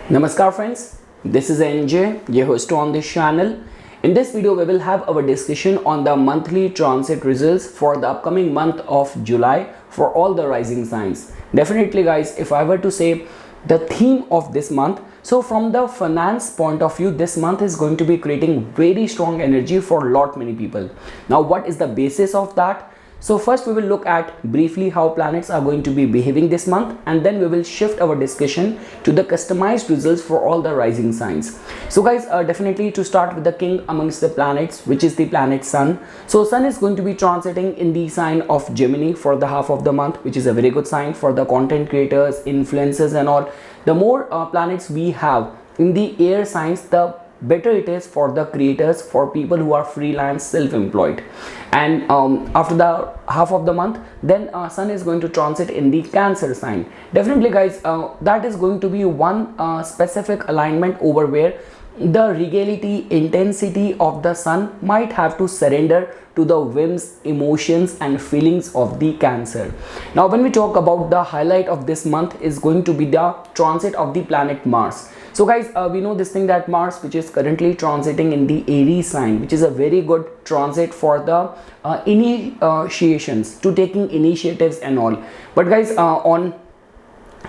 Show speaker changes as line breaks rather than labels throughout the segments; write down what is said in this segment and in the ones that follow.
Namaskar friends, this is NJ, your host on this channel. In this video, we will have our discussion on the monthly transit results for the upcoming month of July for all the rising signs. Definitely guys, if I were to say the theme of this month, so from the finance point of view, this month is going to be creating very strong energy for lot many people. Now, what is the basis of that? So first we will look at briefly how planets are going to be behaving this month, and then we will shift our discussion to the customized results for all the rising signs. So guys, definitely to start with the king amongst the planets, which is the planet Sun. So Sun is going to be transiting in the sign of Gemini for the half of the month, which is a very good sign for the content creators, influencers and all. The more planets we have in the air signs, the better it is for the creators, for people who are freelance, self-employed. And after the half of the month, then Sun is going to transit in the Cancer sign. Definitely guys, that is going to be one specific alignment over where the regality, intensity of the Sun might have to surrender to the whims, emotions and feelings of the Cancer. Now when we talk about the highlight of this month is going to be the transit of the planet Mars. So guys, we know this thing that Mars, which is currently transiting in the Aries sign, which is a very good transit for the initiations, to taking initiatives and all. But guys, on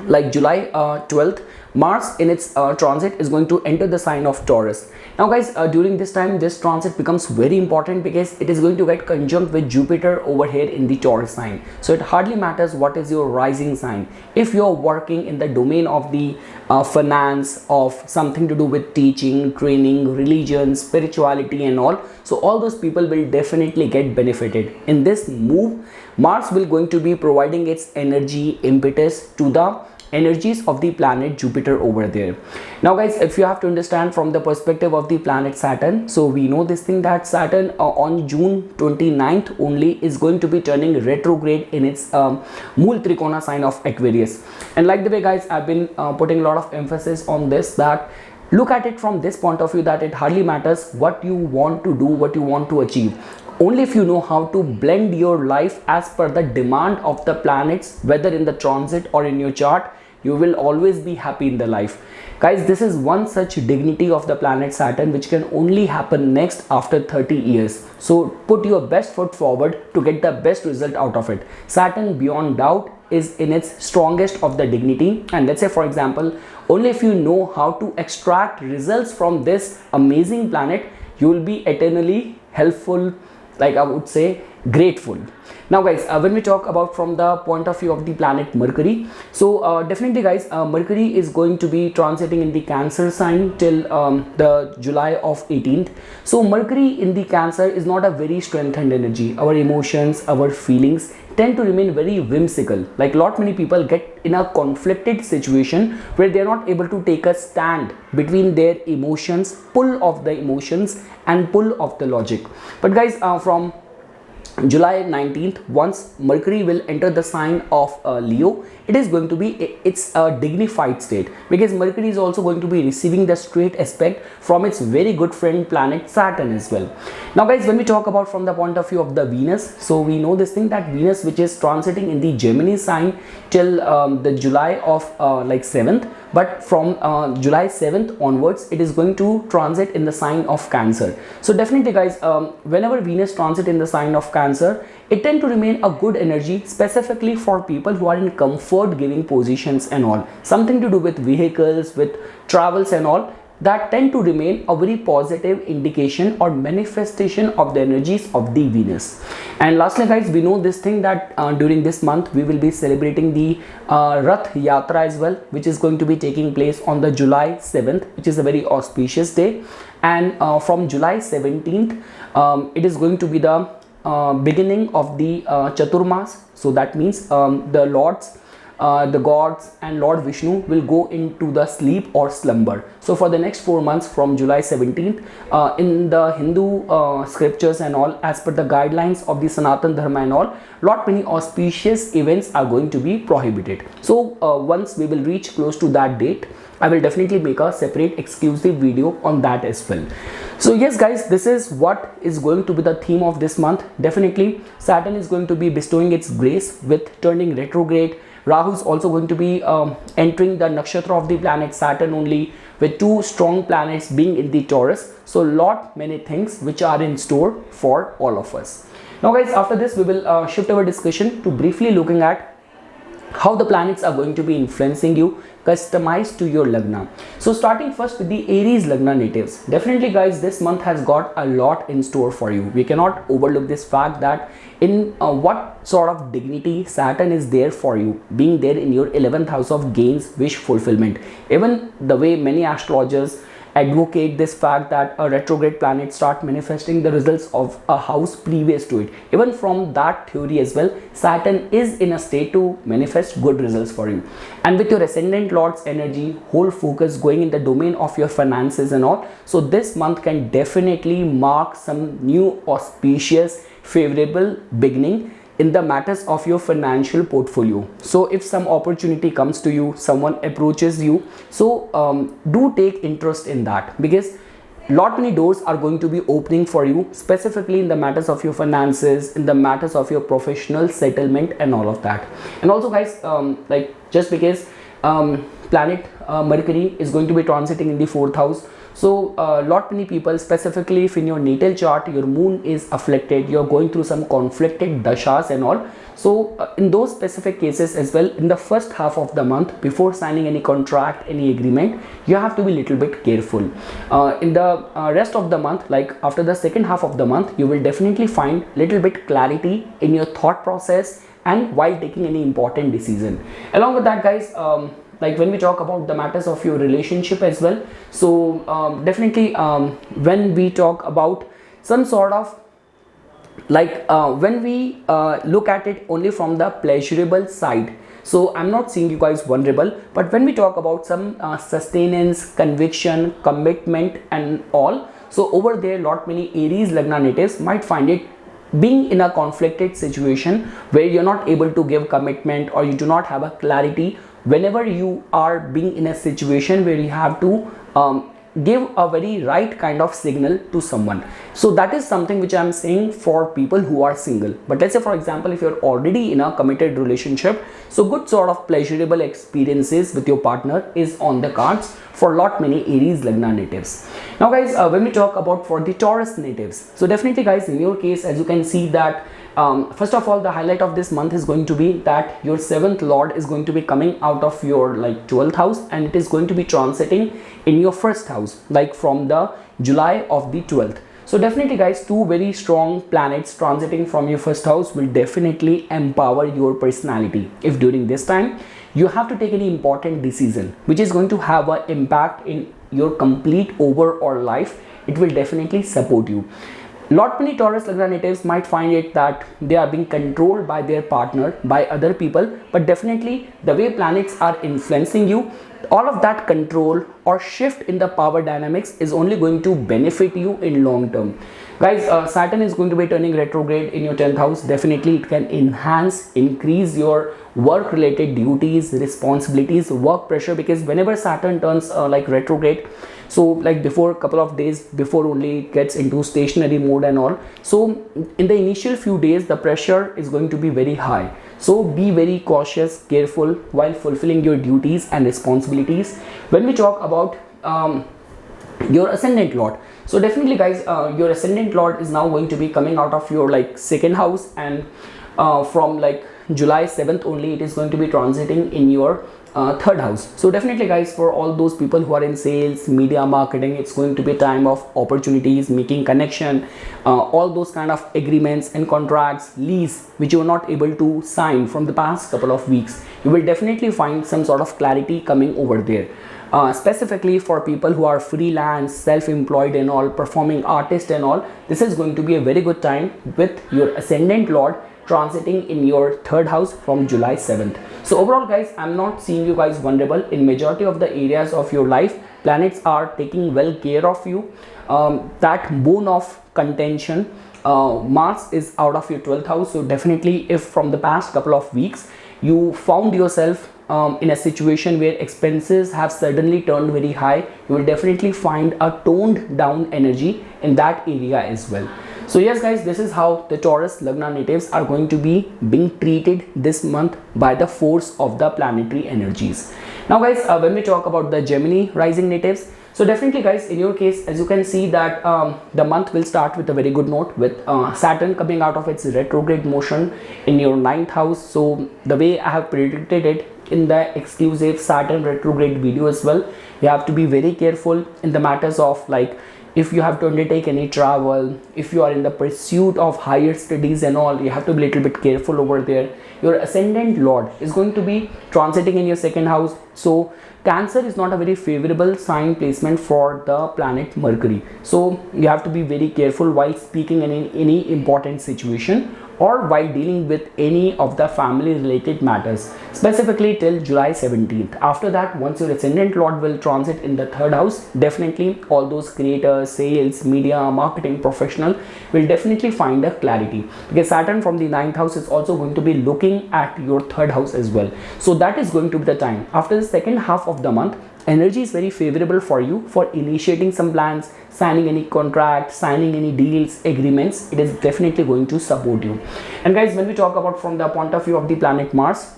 like July 12th, Mars in its transit is going to enter the sign of Taurus. Now guys, during this time, this transit becomes very important because it is going to get conjunct with Jupiter over here in the Taurus sign. So it hardly matters what is your rising sign. If you're working in the domain of the finance, of something to do with teaching, training, religion, spirituality and all, so all those people will definitely get benefited. In this move, Mars will going to be providing its energy, impetus to the energies of the planet Jupiter over there. Now guys, if you have to understand from the perspective of the planet Saturn, so we know this thing that Saturn on June 29th only is going to be turning retrograde in its Mool Trikona sign of Aquarius. And like the way guys, I've been putting a lot of emphasis on this, that look at it from this point of view, that it hardly matters what you want to do, what you want to achieve. Only if you know how to blend your life as per the demand of the planets, whether in the transit or in your chart, you will always be happy in the life. Guys, this is one such dignity of the planet Saturn which can only happen next after 30 years. So put your best foot forward to get the best result out of it. Saturn beyond doubt is in its strongest of the dignity, and let's say for example, only if you know how to extract results from this amazing planet, you will be eternally helpful, like I would say grateful. Now guys, when we talk about from the point of view of the planet Mercury, so definitely guys, Mercury is going to be transiting in the Cancer sign till the July of 18th. So Mercury in the Cancer is not a very strengthened energy. Our emotions, our feelings tend to remain very whimsical. Like lot many people get in a conflicted situation where they are not able to take a stand between their emotions, pull of the emotions and pull of the logic. But guys, from July 19th, once Mercury will enter the sign of Leo, it is going to be it's a dignified state, because Mercury is also going to be receiving the straight aspect from its very good friend planet Saturn as well. Now guys, when we talk about from the point of view of the Venus, so we know this thing that Venus, which is transiting in the Gemini sign till the July of like 7th, but from July 7th onwards, it is going to transit in the sign of Cancer. So definitely guys, whenever Venus transit in the sign of Cancer, it tend to remain a good energy, specifically for people who are in comfort giving positions and all, something to do with vehicles, with travels and all, that tend to remain a very positive indication or manifestation of the energies of the Venus. And lastly guys, we know this thing that during this month we will be celebrating the Rath Yatra as well, which is going to be taking place on the July 7th, which is a very auspicious day. And from July 17th, it is going to be the beginning of the Chaturmas. So that means the lords, the gods and Lord Vishnu will go into the sleep or slumber. So for the next 4 months from July 17th, in the Hindu scriptures and all, as per the guidelines of the Sanatan Dharma and all, lot many auspicious events are going to be prohibited. So once we will reach close to that date, I will definitely make a separate exclusive video on that as well. So yes guys, this is what is going to be the theme of this month. Definitely Saturn is going to be bestowing its grace with turning retrograde, Rahu is also going to be entering the nakshatra of the planet Saturn only, with two strong planets being in the Taurus. So lot many things which are in store for all of us. Now guys, after this we will shift our discussion to briefly looking at how the planets are going to be influencing you customized to your lagna. So starting first with the Aries lagna natives, definitely guys, this month has got a lot in store for you. We cannot overlook this fact that in what sort of dignity Saturn is there for you, being there in your 11th house of gains, wish fulfillment. Even the way many astrologers advocate this fact that a retrograde planet start manifesting the results of a house previous to it, even from that theory as well, Saturn is in a state to manifest good results for you. And with your ascendant lord's energy, whole focus going in the domain of your finances and all, so this month can definitely mark some new auspicious favorable beginning in the matters of your financial portfolio. So if some opportunity comes to you, someone approaches you, so do take interest in that, because lot many doors are going to be opening for you, specifically in the matters of your finances, in the matters of your professional settlement and all of that. And also guys, like just because planet Mercury is going to be transiting in the 4th house, so lot many people, specifically if in your natal chart your moon is afflicted, you're going through some conflicted dashas and all, so in those specific cases as well, in the first half of the month, before signing any contract, any agreement, you have to be a little bit careful. In the rest of the month, like after the second half of the month, you will definitely find little bit clarity in your thought process and while taking any important decision. Along with that guys, like when we talk about the matters of your relationship as well, so definitely when we talk about some sort of like when we look at it only from the pleasurable side, so I'm not seeing you guys vulnerable, but when we talk about some sustenance, conviction, commitment and all, so over there lot many Aries lagna natives might find it being in a conflicted situation where you're not able to give commitment, or you do not have a clarity whenever you are being in a situation where you have to give a very right kind of signal to someone. So that is something which I'm saying for people who are single. But let's say for example, if you're already in a committed relationship, so good sort of pleasurable experiences with your partner is on the cards for lot many Aries lagna natives. Now guys, when we talk about for the Taurus natives, so definitely guys, in your case, as you can see that first of all, the highlight of this month is going to be that your 7th lord is going to be coming out of your like 12th house, and it is going to be transiting in your 1st house, like from the July of the 12th. So definitely guys, two very strong planets transiting from your 1st house will definitely empower your personality. If during this time you have to take any important decision which is going to have an impact in your complete overall life, it will definitely support you. Lot many Taurus lagna natives might find it that they are being controlled by their partner, by other people, but definitely the way planets are influencing you, all of that control or shift in the power dynamics is only going to benefit you in long term. Guys, Saturn is going to be turning retrograde in your 10th house. Definitely it can enhance, increase your work related duties, responsibilities, work pressure, because whenever Saturn turns like retrograde, so like before a couple of days before only it gets into stationary mode and all, so in the initial few days the pressure is going to be very high. So be very cautious, careful while fulfilling your duties and responsibilities. When we talk about your ascendant lord, so definitely guys, your ascendant lord is now going to be coming out of your like 2nd house, and from like July 7th only it is going to be transiting in your 3rd house. So definitely guys, for all those people who are in sales, media, marketing, it's going to be a time of opportunities, making connection, all those kind of agreements and contracts, lease which you were not able to sign from the past couple of weeks. You will definitely find some sort of clarity coming over there. Specifically for people who are freelance, self-employed and all, performing artists and all, this is going to be a very good time with your ascendant lord transiting in your 3rd house from July 7th. So overall guys, I'm not seeing you guys vulnerable in majority of the areas of your life. Planets are taking well care of you. That bone of contention, Mars is out of your 12th house. So definitely if from the past couple of weeks you found yourself in a situation where expenses have suddenly turned very high, you will definitely find a toned down energy in that area as well. So yes guys, this is how the Taurus Lagna natives are going to be being treated this month by the force of the planetary energies. Now guys, when we talk about the Gemini rising natives, so definitely guys, in your case, as you can see that the month will start with a very good note, with Saturn coming out of its retrograde motion in your 9th house. So the way I have predicted it in the exclusive Saturn retrograde video as well, you have to be very careful in the matters of, like, if you have to undertake any travel, if you are in the pursuit of higher studies and all, you have to be a little bit careful over there. Your ascendant lord is going to be transiting in your 2nd house. So Cancer is not a very favorable sign placement for the planet Mercury. So you have to be very careful while speaking in any important situation or while dealing with any of the family related matters, specifically till July 17th. After that, once your ascendant lord will transit in the 3rd house, definitely all those creators, sales, media, marketing professional will definitely find a clarity, because Saturn from the 9th house is also going to be looking at your 3rd house as well. So that is going to be the time. After the second half of the month, energy is very favorable for you for initiating some plans, signing any contract, signing any deals, agreements. It is definitely going to support you. And guys, when we talk about from the point of view of the planet Mars,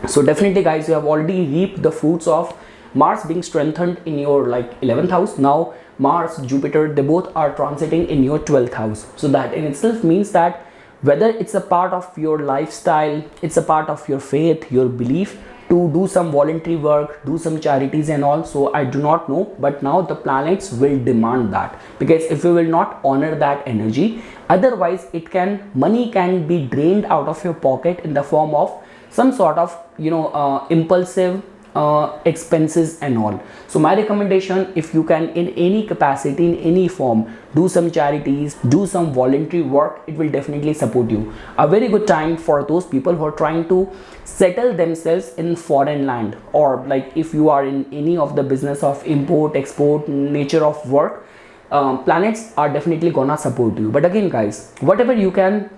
so definitely guys, you have already reaped the fruits of Mars being strengthened in your 11th house. Now Mars, Jupiter, they both are transiting in your 12th house. So that in itself means that whether it's a part of your lifestyle, it's a part of your faith, your belief, to do some voluntary work, do some charities and all. So I do not know, but now the planets will demand that, because if you will not honor that energy, otherwise money can be drained out of your pocket in the form of some sort of impulsive expenses and all. So my recommendation, if you can in any capacity, in any form, do some charities, do some voluntary work, it will definitely support you. A very good time for those people who are trying to settle themselves in foreign land, or if you are in any of the business of import export nature of work, planets are definitely gonna support you. But again guys, whatever you can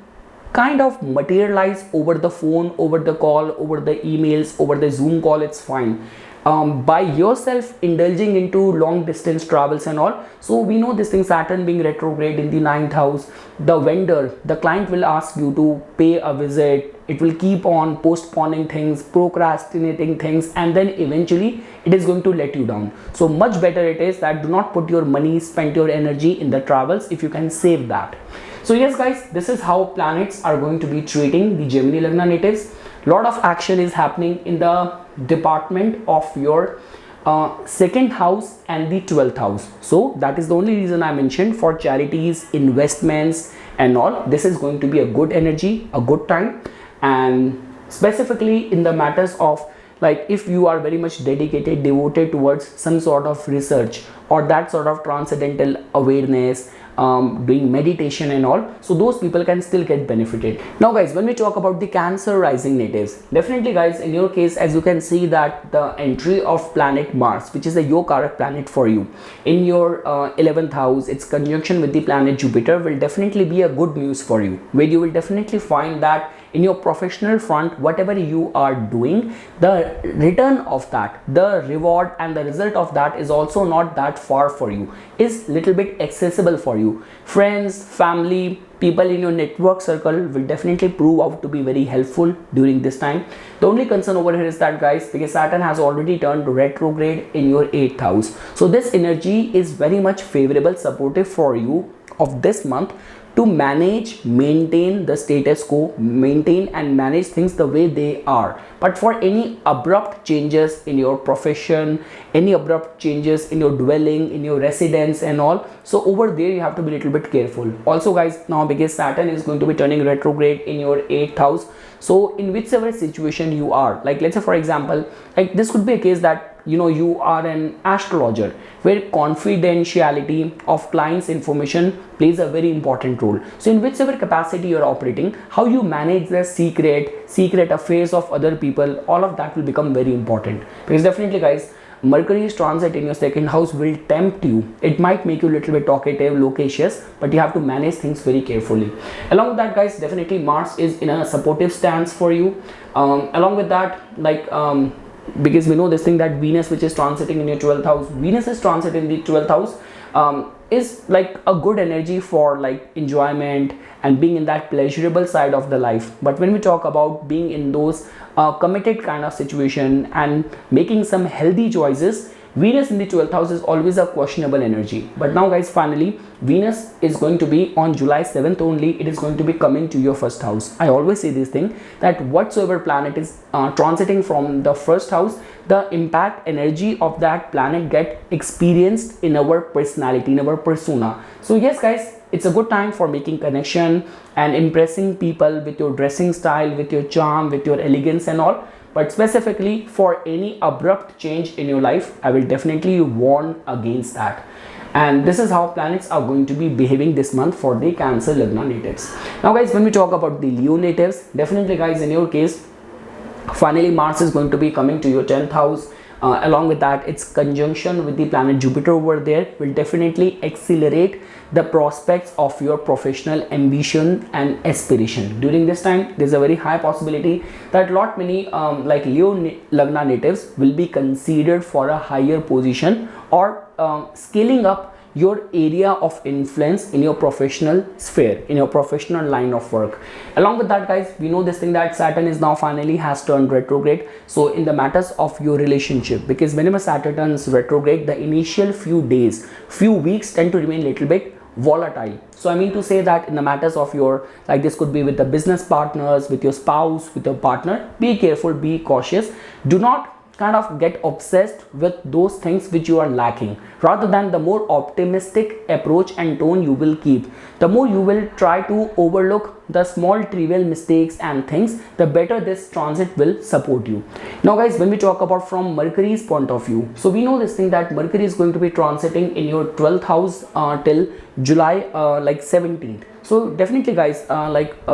kind of materialize over the phone, over the call, over the emails, over the Zoom call, it's fine. By yourself indulging into long distance travels and all. So we know this thing, Saturn being retrograde in the 9th house, the vendor, the client will ask you to pay a visit. It will keep on postponing things, procrastinating things, and then eventually it is going to let you down. So much better it is that do not put your money, spend your energy in the travels if you can save that. So yes guys, this is how planets are going to be treating the Gemini Lagna natives. Lot of action is happening in the department of your 2nd house and the 12th house. So that is the only reason I mentioned, for charities, investments and all. This is going to be a good energy, a good time. And specifically in the matters of if you are very much dedicated, devoted towards some sort of research or that sort of transcendental awareness, doing meditation and all, so those people can still get benefited. Now guys, when we talk about the Cancer rising natives, definitely guys, in your case, as you can see that the entry of planet Mars, which is a Yogarak planet for you, in your 11th house, its conjunction with the planet Jupiter will definitely be a good news for you, where you will definitely find that in your professional front, whatever you are doing, the return of that, the reward and the result of that is also not that far for you, is little bit accessible for you. Friends, family, people in your network circle will definitely prove out to be very helpful during this time. The only concern over here is that guys, because Saturn has already turned retrograde in your 8th house, so this energy is very much favorable, supportive for you of this month to manage, maintain the status quo, maintain and manage things the way they are. But for any abrupt changes in your profession, any abrupt changes in your dwelling, in your residence and all, so over there you have to be a little bit careful. Also guys, now because Saturn is going to be turning retrograde in your 8th house, so in whichever situation you are, let's say for example, this could be a case that you are an astrologer, where confidentiality of clients' information plays a very important role. So in whichever capacity you are operating, how you manage the secret affairs of other people, all of that will become very important. Because definitely guys, Mercury's transit in your 2nd house will tempt you. It might make you a little bit talkative, loquacious, but you have to manage things very carefully. Along with that guys, definitely Mars is in a supportive stance for you. Along with that, because we know this thing that Venus, which is transiting in your 12th house, Venus is transiting in the 12th house, is like a good energy for like enjoyment and being in that pleasurable side of the life. But when we talk about being in those committed kind of situation and making some healthy choices, Venus in the 12th house is always a questionable energy. But now guys, finally Venus is going to be on July 7th only, it is going to be coming to your first house. I always say this thing, that whatsoever planet is transiting from the first house, the impact energy of that planet get experienced in our personality, in our persona. So yes guys, it's a good time for making connection and impressing people with your dressing style, with your charm, with your elegance and all. But specifically for any abrupt change in your life, I will definitely warn against that. And this is how planets are going to be behaving this month for the Cancer Lagna natives. Now guys, when we talk about the Leo natives, definitely guys, in your case, finally Mars is going to be coming to your 10th house. Along with that, its conjunction with the planet Jupiter over there will definitely accelerate the prospects of your professional ambition and aspiration. During this time, there's a very high possibility that lot many like Leo Lagna natives will be considered for a higher position or scaling up your area of influence in your professional sphere, in your professional line of work. Along with that guys, we know this thing that Saturn is now finally has turned retrograde. So in the matters of your relationship, because whenever Saturn turns retrograde, the initial few days, few weeks tend to remain a little bit volatile. So I mean to say that in the matters of your, like this could be with the business partners, with your spouse, with your partner, be careful, be cautious. Do not kind of get obsessed with those things which you are lacking. Rather than the more optimistic approach and tone you will keep, the more you will try to overlook the small trivial mistakes and things, the better this transit will support you. Now guys, when we talk about from Mercury's point of view, so we know this thing that Mercury is going to be transiting in your 12th house till July like 17th. So definitely guys,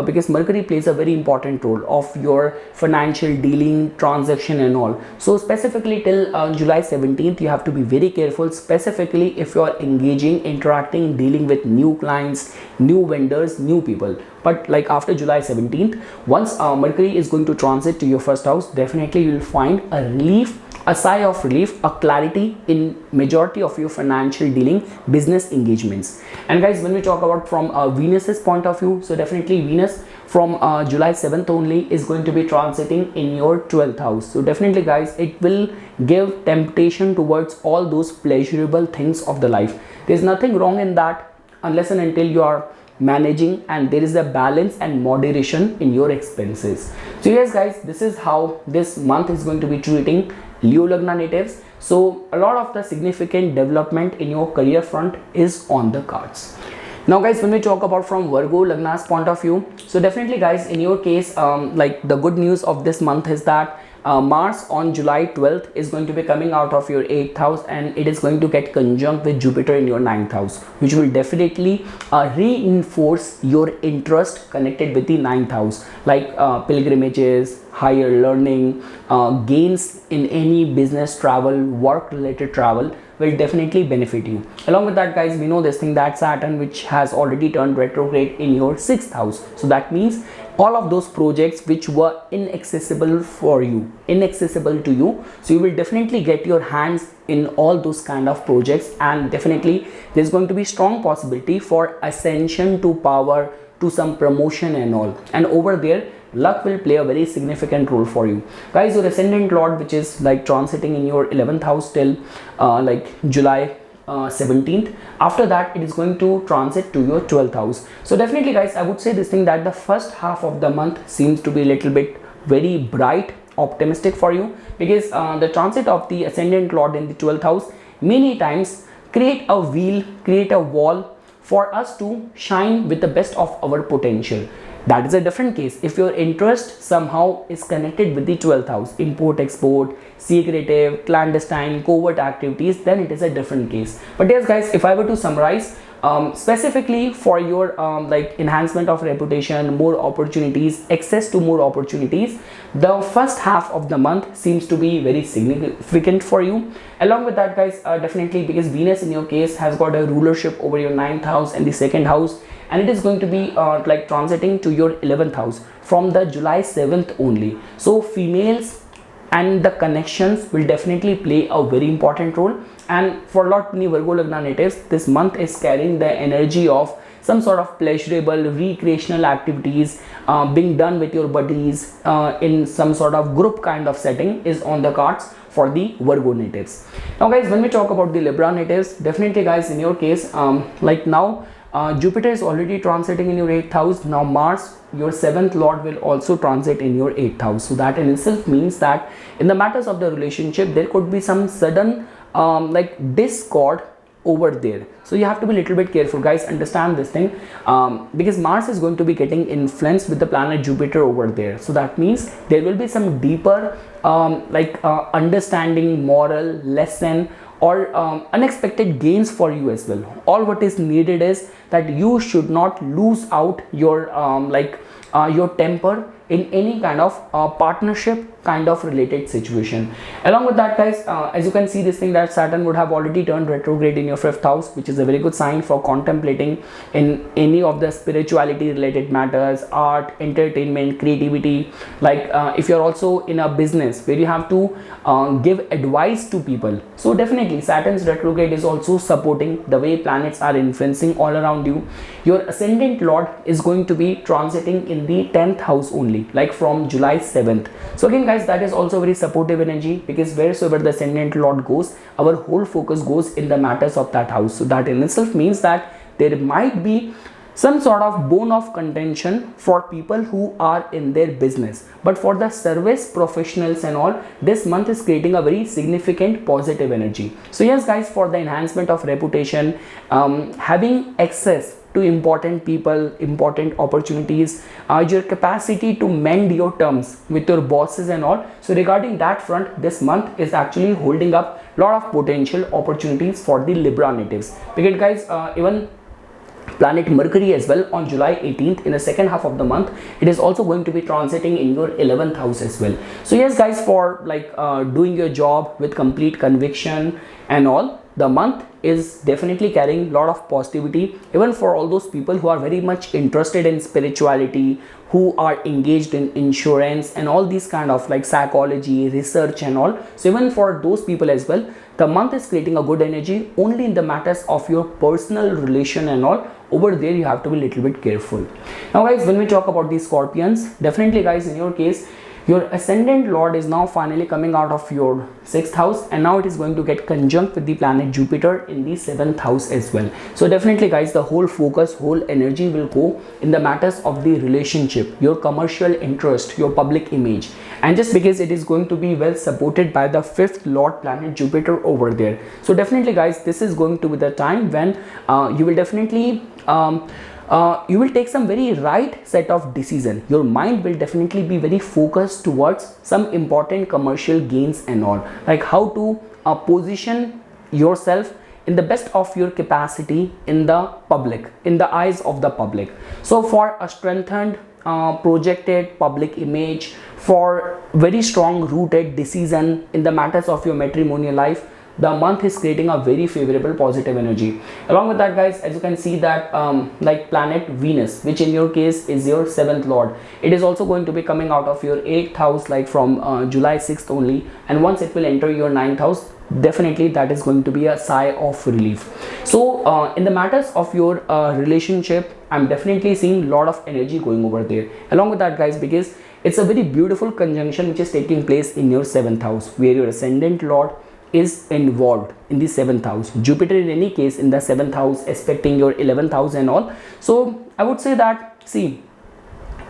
because Mercury plays a very important role of your financial dealing, transaction and all. So specifically till July 17th, you have to be very careful, specifically if you are engaging, interacting, dealing with new clients, new vendors, new people. But like after July 17th, once Mercury is going to transit to your first house, definitely you will find a relief, a sigh of relief, a clarity in majority of your financial dealing, business engagements. And guys, when we talk about from Venus's point of view, so definitely Venus from July 7th only is going to be transiting in your 12th house. So definitely guys, it will give temptation towards all those pleasurable things of the life. There's nothing wrong in that unless and until you are managing and there is a balance and moderation in your expenses. So yes guys, this is how this month is going to be treating Leo Lagna natives. So a lot of the significant development in your career front is on the cards. Now guys, when we talk about from Virgo Lagna's point of view, so definitely guys, in your case, like the good news of this month is that Mars on July 12th is going to be coming out of your 8th house and it is going to get conjunct with Jupiter in your 9th house, which will definitely reinforce your interest connected with the 9th house, like pilgrimages, higher learning, gains in any business travel, work related travel will definitely benefit you. Along with that guys, we know this thing that Saturn, which has already turned retrograde in your 6th house. So that means all of those projects which were inaccessible for you, inaccessible to you, so you will definitely get your hands in all those kind of projects, and definitely there's going to be strong possibility for ascension to power, to some promotion and all. And over there, luck will play a very significant role for you guys. Your ascendant lord, which is like transiting in your 11th house till like July 17th. After that, it is going to transit to your 12th house. So definitely guys, I would say this thing that the first half of the month seems to be a little bit very bright, optimistic for you, because the transit of the ascendant lord in the 12th house many times create a wheel, create a wall for us to shine with the best of our potential. That is a different case. If your interest somehow is connected with the 12th house, import, export, secretive, clandestine, covert activities, then it is a different case. But yes guys, if I were to summarize, specifically for your like enhancement of reputation, more opportunities, access to more opportunities, the first half of the month seems to be very significant for you. Along with that guys, definitely because Venus in your case has got a rulership over your 9th house and the 2nd house, and it is going to be like transiting to your 11th house from the July 7th only. So females and the connections will definitely play a very important role. And for a lot many Virgo Lagna natives, this month is carrying the energy of some sort of pleasurable recreational activities being done with your buddies in some sort of group kind of setting is on the cards for the Virgo natives. Now guys, when we talk about the Libra natives, definitely guys, in your case, like now Jupiter is already transiting in your 8th house. Now Mars, your 7th lord, will also transit in your 8th house. So that in itself means that in the matters of the relationship, there could be some sudden like discord over there. So you have to be a little bit careful, guys. Understand this thing, because Mars is going to be getting influenced with the planet Jupiter over there. So that means there will be some deeper understanding, moral lesson, or unexpected gains for you as well. All what is needed is that you should not lose out your your temper in any kind of partnership kind of related situation. Along with that, guys, as you can see this thing, that Saturn would have already turned retrograde in your 5th house, which is a very good sign for contemplating in any of the spirituality related matters, art, entertainment, creativity. Like if you're also in a business where you have to give advice to people, so definitely Saturn's retrograde is also supporting the way planets are influencing all around you. Your ascendant lord is going to be transiting in the 10th house only, like from July 7th. So again guys, that is also very supportive energy, because wheresoever the ascendant lord goes, our whole focus goes in the matters of that house. So that in itself means that there might be some sort of bone of contention for people who are in their business, but for the service professionals and all, this month is creating a very significant positive energy. So yes guys, for the enhancement of reputation, having access to important people, important opportunities, your capacity to mend your terms with your bosses and all. So regarding that front, this month is actually holding up a lot of potential opportunities for the Libra natives. Because guys, even planet Mercury as well on July 18th, in the second half of the month, it is also going to be transiting in your 11th house as well. So yes guys, for like doing your job with complete conviction and all, the month is definitely carrying a lot of positivity, even for all those people who are very much interested in spirituality, who are engaged in insurance and all these kind of like psychology, research and all. So even for those people as well, the month is creating a good energy. Only in the matters of your personal relation and all, over there you have to be a little bit careful. Now guys, when we talk about the Scorpions, definitely guys, in your case, your ascendant lord is now finally coming out of your 6th house, and now it is going to get conjunct with the planet Jupiter in the 7th house as well. So definitely guys, the whole focus, whole energy will go in the matters of the relationship, your commercial interest, your public image. And just because it is going to be well supported by the 5th lord planet Jupiter over there, so definitely guys, this is going to be the time when you will definitely you will take some very right set of decision. Your mind will definitely be very focused towards some important commercial gains and all, like how to position yourself in the best of your capacity in the public, in the eyes of the public. So for a strengthened projected public image, for very strong rooted decision in the matters of your matrimonial life, the month is creating a very favorable positive energy. Along with that guys, as you can see that like planet Venus, which in your case is your 7th lord, it is also going to be coming out of your 8th house, like from July 6th only, and once it will enter your 9th house, definitely that is going to be a sigh of relief. So in the matters of your relationship, I'm definitely seeing a lot of energy going over there. Along with that guys, because it's a very beautiful conjunction which is taking place in your 7th house, where your ascendant lord is involved in the 7th house, Jupiter in any case in the 7th house, expecting your 11th house and all. So I would say that, see,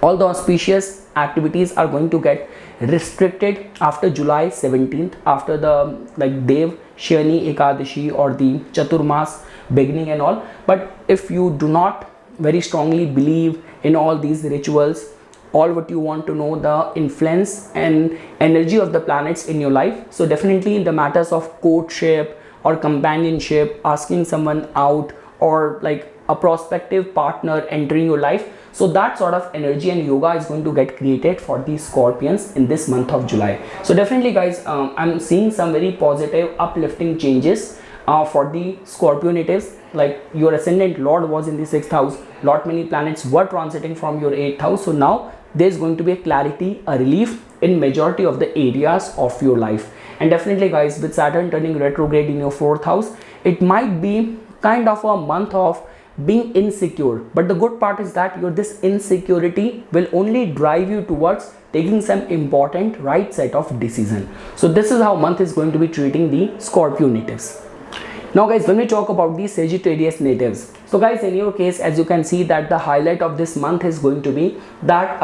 all the auspicious activities are going to get restricted after July 17th, after the like Dev Shani Ekadashi or the Chaturmas beginning and all. But if you do not very strongly believe in all these rituals, all what you want to know the influence and energy of the planets in your life, so definitely in the matters of courtship or companionship, asking someone out, or like a prospective partner entering your life, so that sort of energy and yoga is going to get created for the Scorpions in this month of July. So definitely guys, I'm seeing some very positive uplifting changes for the Scorpio natives. Like your ascendant lord was in the 6th house, lot many planets were transiting from your 8th house, so now there's going to be a clarity, a relief, in majority of the areas of your life. And definitely guys, with Saturn turning retrograde in your 4th house, it might be kind of a month of being insecure, but the good part is that this insecurity will only drive you towards taking some important right set of decision. So this is how month is going to be treating the Scorpio natives. Now guys, when we talk about the Sagittarius natives, so guys, in your case, as you can see that the highlight of this month is going to be that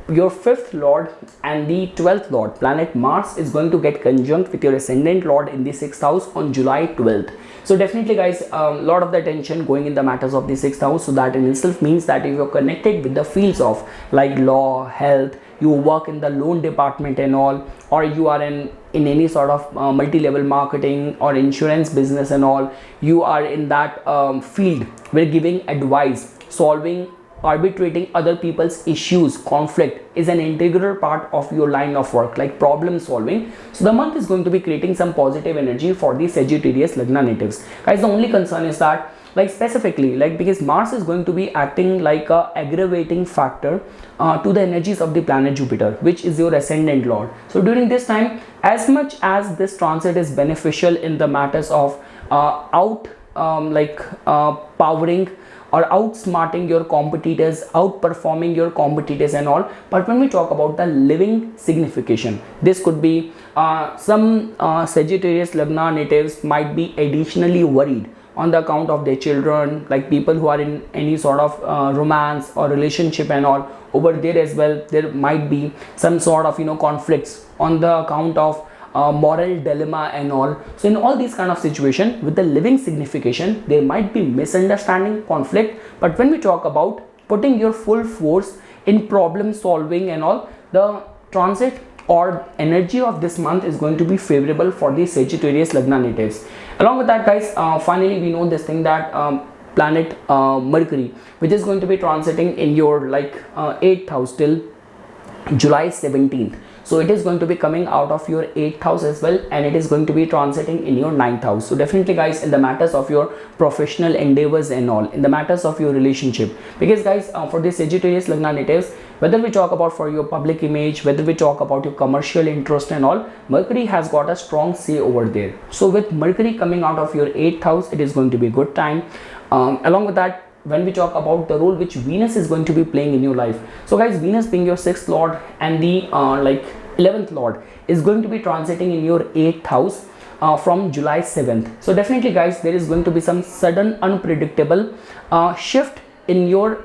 your 5th lord and the 12th lord planet Mars is going to get conjunct with your ascendant lord in the 6th house on July 12th. So definitely guys, a lot of the attention going in the matters of the 6th house. So that in itself means that if you're connected with the fields of like law, health, you work in the loan department and all, or you are in any sort of multi-level marketing or insurance business and all, you are in that field where giving advice, solving, arbitrating other people's issues, conflict is an integral part of your line of work, like problem solving. So the month is going to be creating some positive energy for the Sagittarius Lagna natives. Guys, the only concern is that like specifically like because Mars is going to be acting like a aggravating factor to the energies of the planet Jupiter, which is your ascendant lord. So during this time, as much as this transit is beneficial in the matters of powering or outsmarting your competitors, outperforming your competitors and all, but when we talk about the living signification, this could be some Sagittarius Lagna natives might be additionally worried on the account of their children, like people who are in any sort of romance or relationship and all. Over there as well, there might be some sort of conflicts on the account of moral dilemma and all. So in all these kind of situation with the living signification, there might be misunderstanding, conflict, but when we talk about putting your full force in problem solving and all, the transit or energy of this month is going to be favorable for the Sagittarius Lagna natives. Along with that guys, finally we know this thing that planet Mercury, which is going to be transiting in your 8th house till July 17th. So it is going to be coming out of your 8th house as well, and it is going to be transiting in your 9th house. So definitely guys, in the matters of your professional endeavors and all, in the matters of your relationship, because guys, for the Sagittarius Lagna natives, whether we talk about for your public image, whether we talk about your commercial interest and all, Mercury has got a strong say over there. So with Mercury coming out of your 8th house, it is going to be a good time. Along with that, when we talk about the role which Venus is going to be playing in your life, so guys, Venus being your 6th lord and the 11th lord is going to be transiting in your 8th house from July 7th. So definitely guys, there is going to be some sudden unpredictable shift in your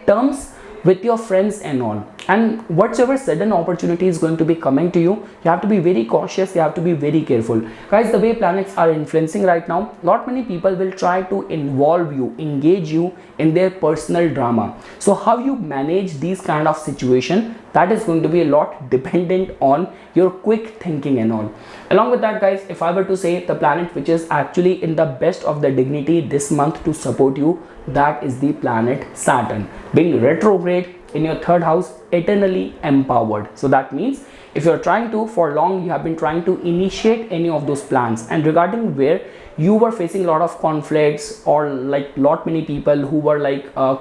terms with your friends and all, and whatsoever sudden opportunity is going to be coming to you, you have to be very cautious, you have to be very careful. Guys, the way planets are influencing right now, not many people will try to involve you, engage you in their personal drama. So how you manage these kind of situation, that is going to be a lot dependent on your quick thinking and all. Along with that guys, if I were to say the planet which is actually in the best of the dignity this month to support you, that is the planet Saturn, being retrograde in your 3rd house, eternally empowered. So that means if you're trying to, for long you have been trying to initiate any of those plans, and regarding where you were facing a lot of conflicts or lot many people who were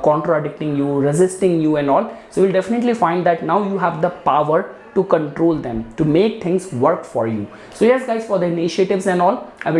contradicting you, resisting you and all, so you'll definitely find that now you have the power to control them, to make things work for you. So yes guys, for the initiatives and all, I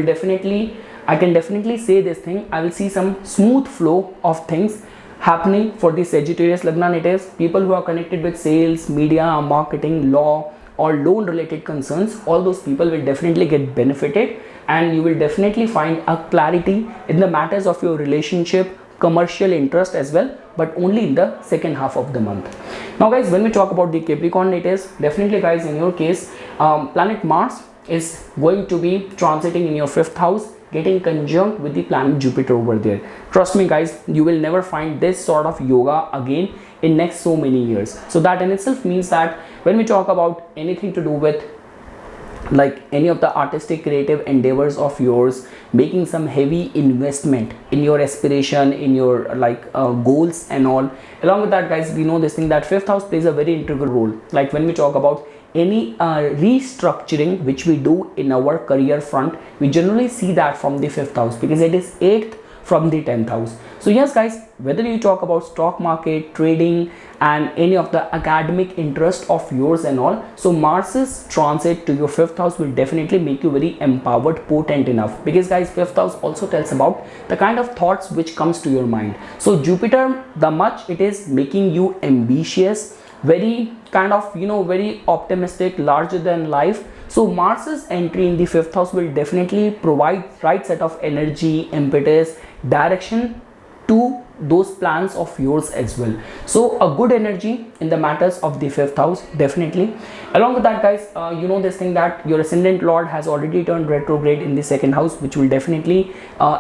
can definitely say this thing, I will see some smooth flow of things happening for the Sagittarius Lagna natives. People who are connected with sales, media, marketing, law or loan related concerns, all those people will definitely get benefited, and you will definitely find a clarity in the matters of your relationship, commercial interest as well, but only in the second half of the month. Now guys, when we talk about the Capricorn natives, definitely guys, in your case, planet Mars is going to be transiting in your 5th house, getting conjunct with the planet Jupiter over there. Trust me guys, you will never find this sort of yoga again in next so many years. So that in itself means that when we talk about anything to do with any of the artistic creative endeavors of yours, making some heavy investment in your aspiration, in your goals and all, along with that guys, we know this thing that 5th house plays a very integral role. Like when we talk about any restructuring which we do in our career front, we generally see that from the 5th house, because it is 8th from the 10th house. So yes guys, whether you talk about stock market, trading, and any of the academic interest of yours and all, so Mars's transit to your 5th house will definitely make you very empowered, potent enough, because guys 5th house also tells about the kind of thoughts which comes to your mind. So Jupiter, the much it is making you ambitious, very kind of very optimistic, larger than life. So Mars's entry in the 5th house will definitely provide right set of energy, impetus, direction to those plans of yours as well. So a good energy in the matters of the 5th house, definitely. Along with that guys, this thing that your ascendant lord has already turned retrograde in the 2nd house, which will definitely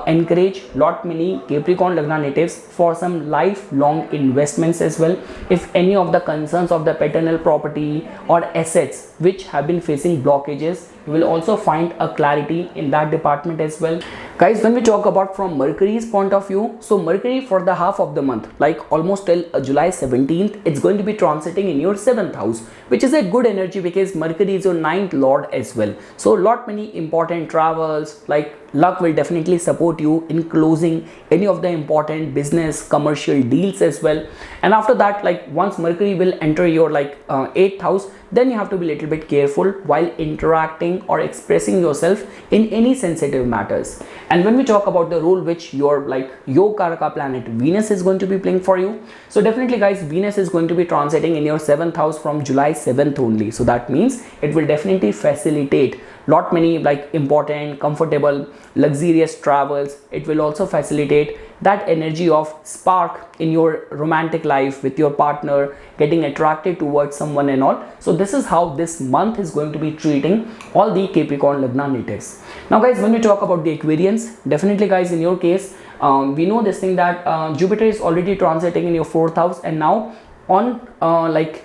encourage lot many Capricorn Lagna natives for some lifelong investments as well. If any of the concerns of the paternal property or assets which have been facing blockages, you will also find a clarity in that department as well. Guys, when we talk about from Mercury's point of view, so Mercury for the half of the month, like almost till July 17th, it's going to be transiting in your 7th house, which is a good energy because Mercury is your 9th lord as well. So lot many important travels, like luck will definitely support you in closing any of the important business commercial deals as well. And after that, like once Mercury will enter your 8th house, then you have to be a little bit careful while interacting or expressing yourself in any sensitive matters. And when we talk about the role which your your Karaka planet Venus is going to be playing for you, so definitely guys, Venus is going to be transiting in your 7th house from July 7th only. So that means it will definitely facilitate lot many important, comfortable, luxurious travels. It will also facilitate that energy of spark in your romantic life with your partner, getting attracted towards someone and all. So this is how this month is going to be treating all the Capricorn Lagna natives. Now guys, when we talk about the Aquarians, definitely guys, in your case, we know this thing that Jupiter is already transiting in your 4th house, and now on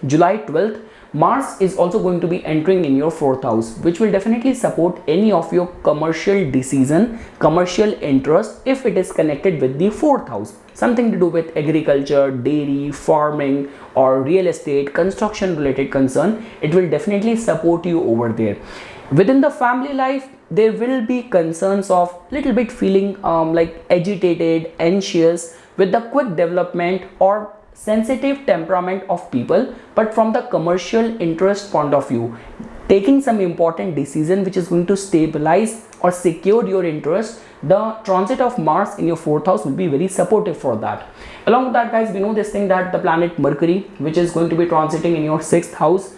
July 12th, Mars is also going to be entering in your 4th house, which will definitely support any of your commercial decision, commercial interest if it is connected with the 4th house. Something to do with agriculture, dairy, farming, or real estate, construction related concern. It will definitely support you over there. Within the family life, there will be concerns of little bit feeling agitated, anxious with the quick development or sensitive temperament of people, but from the commercial interest point of view, taking some important decision which is going to stabilize or secure your interest, the transit of Mars in your 4th house will be very supportive for that. Along with that guys, we know this thing that the planet Mercury, which is going to be transiting in your 6th house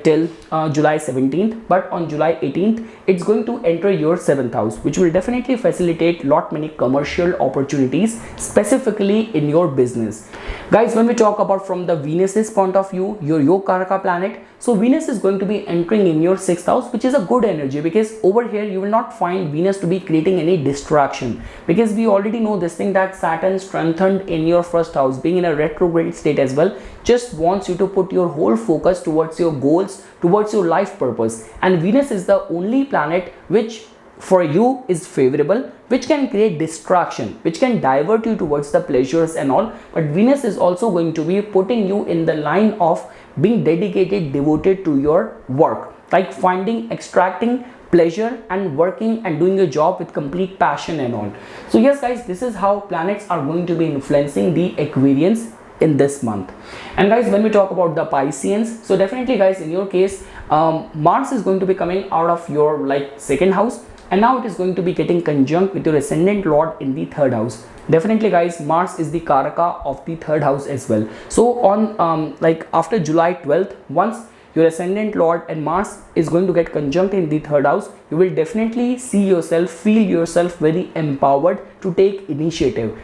till July 17th, but on July 18th it's going to enter your 7th house, which will definitely facilitate lot many commercial opportunities, specifically in your business. Guys, when we talk about from the Venus's point of view, your Karaka planet, so Venus is going to be entering in your 6th house, which is a good energy because over here you will not find Venus to be creating any distraction, because we already know this thing that Saturn strengthened in your 1st house, being in a retrograde state as well, just wants you to put your whole focus towards your goals, towards your life purpose. And Venus is the only planet which for you is favorable, which can create distraction, which can divert you towards the pleasures and all. But Venus is also going to be putting you in the line of being dedicated, devoted to your work, like finding, extracting pleasure and working and doing your job with complete passion and all. So yes guys, this is how planets are going to be influencing the Aquarians in this month. And guys, when we talk about the Pisceans, so definitely guys, in your case, Mars is going to be coming out of your 2nd house, and now it is going to be getting conjunct with your ascendant lord in the 3rd house. Definitely guys, Mars is the Karaka of the 3rd house as well. So on after July 12th, once your ascendant lord and Mars is going to get conjunct in the 3rd house, you will definitely see yourself, feel yourself very empowered to take initiative.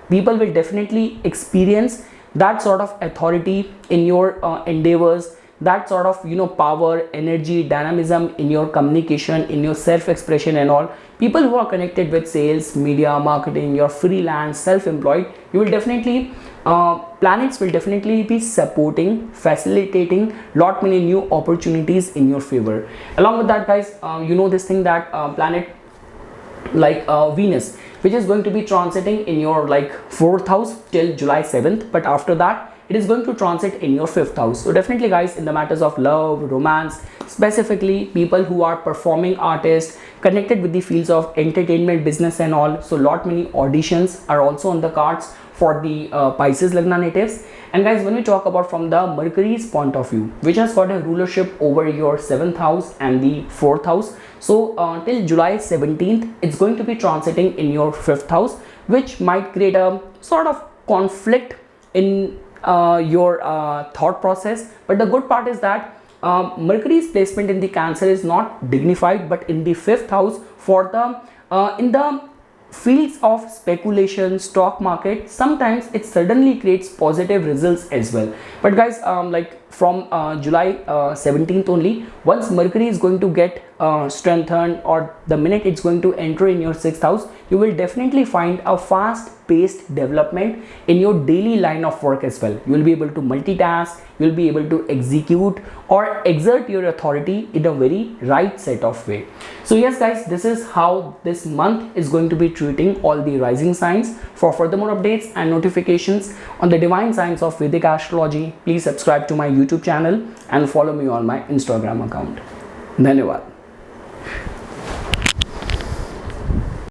People will definitely experience that sort of authority in your endeavors, that sort of power, energy, dynamism in your communication, in your self-expression and all. People who are connected with sales, media, marketing, your freelance, self-employed, you will definitely planets will definitely be supporting, facilitating lot many new opportunities in your favor. Along with that guys, this thing that planet Venus, which is going to be transiting in your 4th house till July 7th, but after that it is going to transit in your 5th house. So definitely guys, in the matters of love, romance, specifically people who are performing artists, connected with the fields of entertainment, business and all, so lot many auditions are also on the cards for the Pisces Lagna natives. And guys, when we talk about from the Mercury's point of view, which has got a rulership over your 7th house and the 4th house, so till July 17th it's going to be transiting in your 5th house, which might create a sort of conflict in your thought process. But the good part is that Mercury's placement in the Cancer is not dignified, but in the 5th house for the in the fields of speculation, stock market, sometimes it suddenly creates positive results as well. But guys, like from July 17th only, once Mercury is going to get strengthened, or the minute it's going to enter in your 6th house, you will definitely find a fast paced development in your daily line of work as well. You will be able to multitask, you will be able to execute or exert your authority in a very right set of way. So yes guys, this is how this month is going to be treating all the rising signs. For further more updates and notifications on the divine science of Vedic astrology, please subscribe to my YouTube channel and follow me on my Instagram account. Dhanyawad.